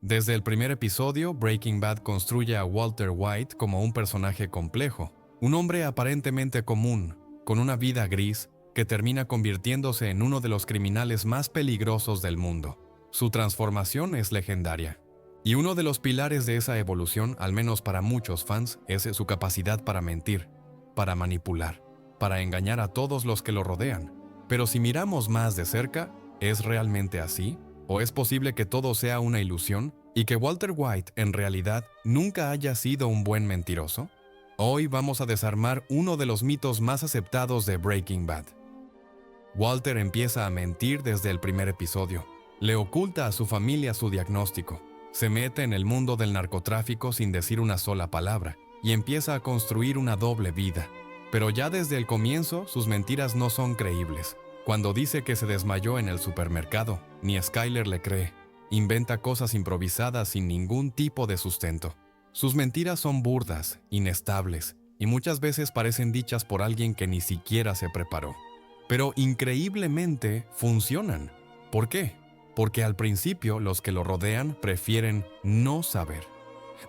Desde el primer episodio, Breaking Bad construye a Walter White como un personaje complejo, un hombre aparentemente común, con una vida gris, que termina convirtiéndose en uno de los criminales más peligrosos del mundo. Su transformación es legendaria. Y uno de los pilares de esa evolución, al menos para muchos fans, es su capacidad para mentir, para manipular, para engañar a todos los que lo rodean. Pero si miramos más de cerca, ¿es realmente así? ¿O es posible que todo sea una ilusión y que Walter White en realidad nunca haya sido un buen mentiroso? Hoy vamos a desarmar uno de los mitos más aceptados de Breaking Bad. Walter empieza a mentir desde el primer episodio. Le oculta a su familia su diagnóstico. Se mete en el mundo del narcotráfico sin decir una sola palabra y empieza a construir una doble vida. Pero ya desde el comienzo, sus mentiras no son creíbles. Cuando dice que se desmayó en el supermercado, ni Skyler le cree. Inventa cosas improvisadas sin ningún tipo de sustento. Sus mentiras son burdas, inestables, y muchas veces parecen dichas por alguien que ni siquiera se preparó. Pero increíblemente funcionan. ¿Por qué? Porque al principio los que lo rodean prefieren no saber.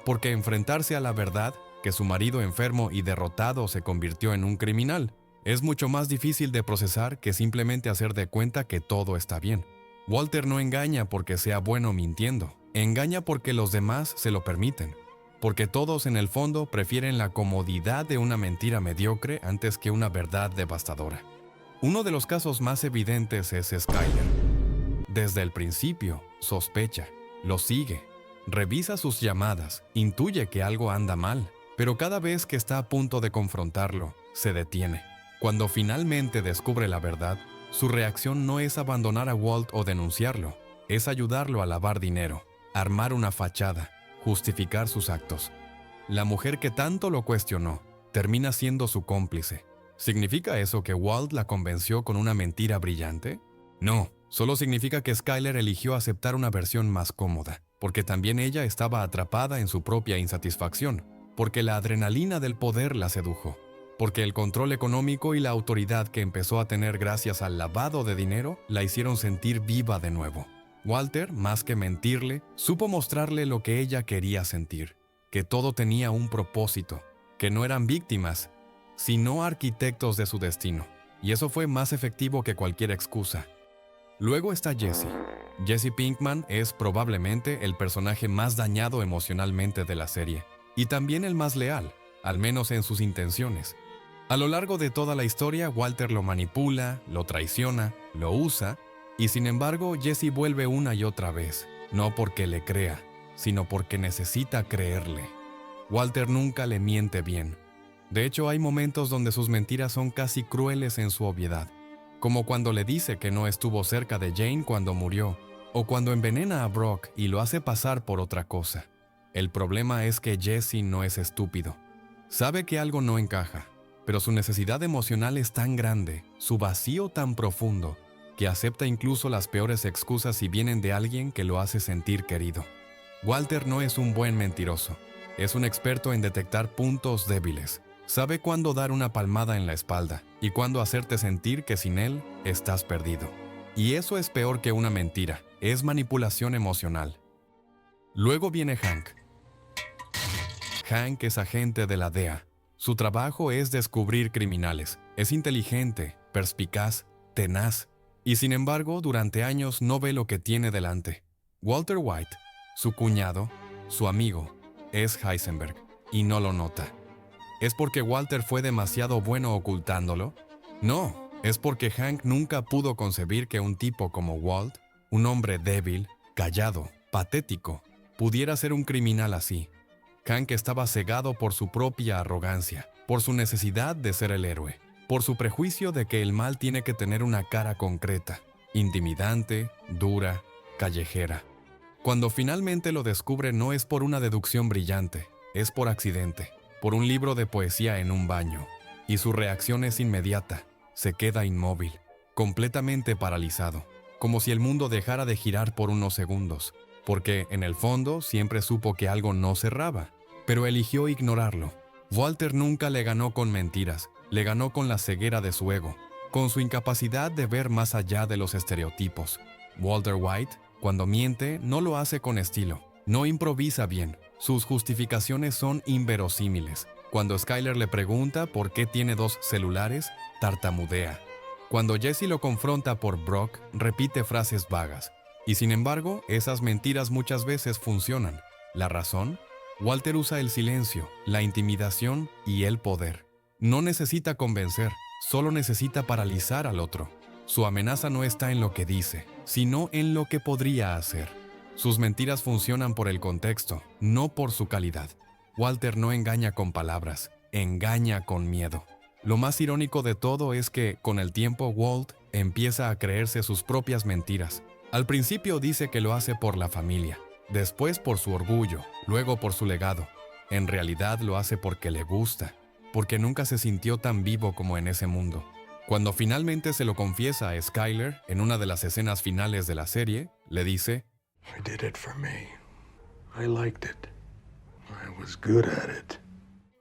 Porque enfrentarse a la verdad, que su marido enfermo y derrotado se convirtió en un criminal, es mucho más difícil de procesar que simplemente hacer de cuenta que todo está bien. Walter no engaña porque sea bueno mintiendo, engaña porque los demás se lo permiten, porque todos en el fondo prefieren la comodidad de una mentira mediocre antes que una verdad devastadora. Uno de los casos más evidentes es Skyler. Desde el principio, sospecha, lo sigue, revisa sus llamadas, intuye que algo anda mal, pero cada vez que está a punto de confrontarlo, se detiene. Cuando finalmente descubre la verdad, su reacción no es abandonar a Walt o denunciarlo, es ayudarlo a lavar dinero, armar una fachada, justificar sus actos. La mujer que tanto lo cuestionó termina siendo su cómplice. ¿Significa eso que Walt la convenció con una mentira brillante? No, solo significa que Skyler eligió aceptar una versión más cómoda, porque también ella estaba atrapada en su propia insatisfacción, porque la adrenalina del poder la sedujo. Porque el control económico y la autoridad que empezó a tener gracias al lavado de dinero la hicieron sentir viva de nuevo. Walter, más que mentirle, supo mostrarle lo que ella quería sentir, que todo tenía un propósito, que no eran víctimas, sino arquitectos de su destino, y eso fue más efectivo que cualquier excusa. Luego está Jesse. Jesse Pinkman es probablemente el personaje más dañado emocionalmente de la serie, y también el más leal, al menos en sus intenciones. A lo largo de toda la historia, Walter lo manipula, lo traiciona, lo usa, y sin embargo, Jesse vuelve una y otra vez, no porque le crea, sino porque necesita creerle. Walter nunca le miente bien. De hecho, hay momentos donde sus mentiras son casi crueles en su obviedad, como cuando le dice que no estuvo cerca de Jane cuando murió, o cuando envenena a Brock y lo hace pasar por otra cosa. El problema es que Jesse no es estúpido. Sabe que algo no encaja, pero su necesidad emocional es tan grande, su vacío tan profundo, que acepta incluso las peores excusas si vienen de alguien que lo hace sentir querido. Walter no es un buen mentiroso, es un experto en detectar puntos débiles. Sabe cuándo dar una palmada en la espalda y cuándo hacerte sentir que sin él estás perdido. Y eso es peor que una mentira, es manipulación emocional. Luego viene Hank. Hank es agente de la DEA. Su trabajo es descubrir criminales. Es inteligente, perspicaz, tenaz. Y sin embargo, durante años no ve lo que tiene delante. Walter White, su cuñado, su amigo, es Heisenberg, y no lo nota. ¿Es porque Walter fue demasiado bueno ocultándolo? No, es porque Hank nunca pudo concebir que un tipo como Walt, un hombre débil, callado, patético, pudiera ser un criminal así. Hank estaba cegado por su propia arrogancia, por su necesidad de ser el héroe, por su prejuicio de que el mal tiene que tener una cara concreta, intimidante, dura, callejera. Cuando finalmente lo descubre no es por una deducción brillante, es por accidente, por un libro de poesía en un baño, y su reacción es inmediata, se queda inmóvil, completamente paralizado, como si el mundo dejara de girar por unos segundos, porque en el fondo siempre supo que algo no cerraba, pero eligió ignorarlo. Walter nunca le ganó con mentiras, le ganó con la ceguera de su ego, con su incapacidad de ver más allá de los estereotipos. Walter White, cuando miente, no lo hace con estilo, No improvisa bien. Sus justificaciones son inverosímiles. Cuando Skyler le pregunta por qué tiene 2 celulares, tartamudea. Cuando Jesse lo confronta por Brock, repite frases vagas. Y sin embargo, esas mentiras muchas veces funcionan. ¿La razón? Walter usa el silencio, la intimidación y el poder. No necesita convencer, solo necesita paralizar al otro. Su amenaza no está en lo que dice, sino en lo que podría hacer. Sus mentiras funcionan por el contexto, no por su calidad. Walter no engaña con palabras, engaña con miedo. Lo más irónico de todo es que, con el tiempo, Walt empieza a creerse sus propias mentiras. Al principio dice que lo hace por la familia, después por su orgullo, luego por su legado. En realidad lo hace porque le gusta, porque nunca se sintió tan vivo como en ese mundo. Cuando finalmente se lo confiesa a Skyler en una de las escenas finales de la serie, le dice: I did it for me. I liked it. I was good at it.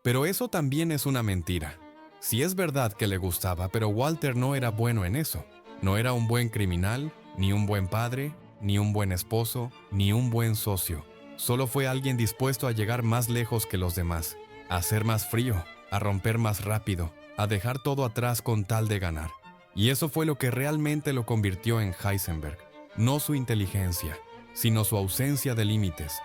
Pero eso también es una mentira. Sí es verdad que le gustaba, pero Walter no era bueno en eso. No era un buen criminal, ni un buen padre, ni un buen esposo, ni un buen socio. Solo fue alguien dispuesto a llegar más lejos que los demás, a ser más frío, a romper más rápido, a dejar todo atrás con tal de ganar. Y eso fue lo que realmente lo convirtió en Heisenberg. No su inteligencia, sino su ausencia de límites.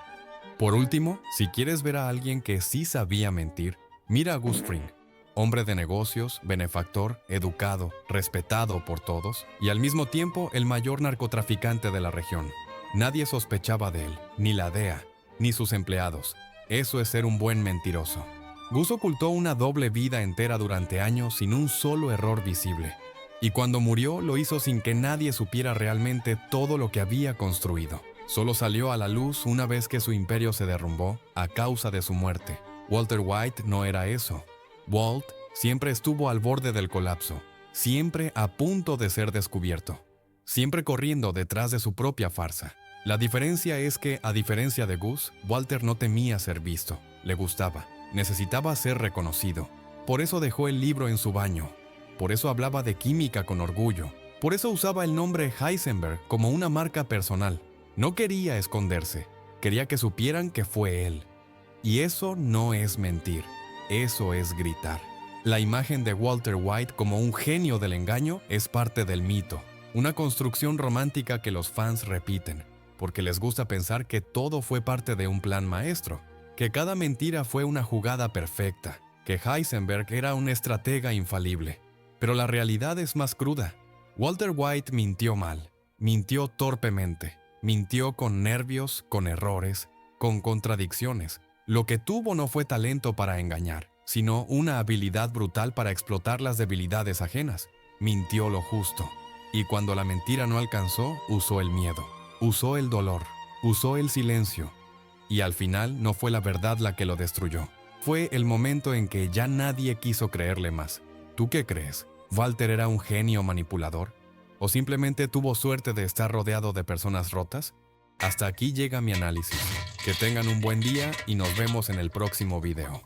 Por último, si quieres ver a alguien que sí sabía mentir, mira a Gus Fring. Hombre de negocios, benefactor, educado, respetado por todos, y al mismo tiempo el mayor narcotraficante de la región. Nadie sospechaba de él, ni la DEA, ni sus empleados. Eso es ser un buen mentiroso. Gus ocultó una doble vida entera durante años sin un solo error visible. Y cuando murió, lo hizo sin que nadie supiera realmente todo lo que había construido. Solo salió a la luz una vez que su imperio se derrumbó a causa de su muerte. Walter White no era eso. Walt siempre estuvo al borde del colapso, siempre a punto de ser descubierto, siempre corriendo detrás de su propia farsa. La diferencia es que, a diferencia de Gus, Walter no temía ser visto, le gustaba, necesitaba ser reconocido. Por eso dejó el libro en su baño, por eso hablaba de química con orgullo, por eso usaba el nombre Heisenberg como una marca personal. No quería esconderse, quería que supieran que fue él. Y eso no es mentir. Eso es gritar. La imagen de Walter White como un genio del engaño es parte del mito, una construcción romántica que los fans repiten, porque les gusta pensar que todo fue parte de un plan maestro, que cada mentira fue una jugada perfecta, que Heisenberg era un estratega infalible. Pero la realidad es más cruda. Walter White mintió mal, mintió torpemente, mintió con nervios, con errores, con contradicciones. Lo que tuvo no fue talento para engañar, sino una habilidad brutal para explotar las debilidades ajenas. Mintió lo justo. Y cuando la mentira no alcanzó, usó el miedo, usó el dolor, usó el silencio. Y al final no fue la verdad la que lo destruyó. Fue el momento en que ya nadie quiso creerle más. ¿Tú qué crees? ¿Walter era un genio manipulador? ¿O simplemente tuvo suerte de estar rodeado de personas rotas? Hasta aquí llega mi análisis. Que tengan un buen día y nos vemos en el próximo video.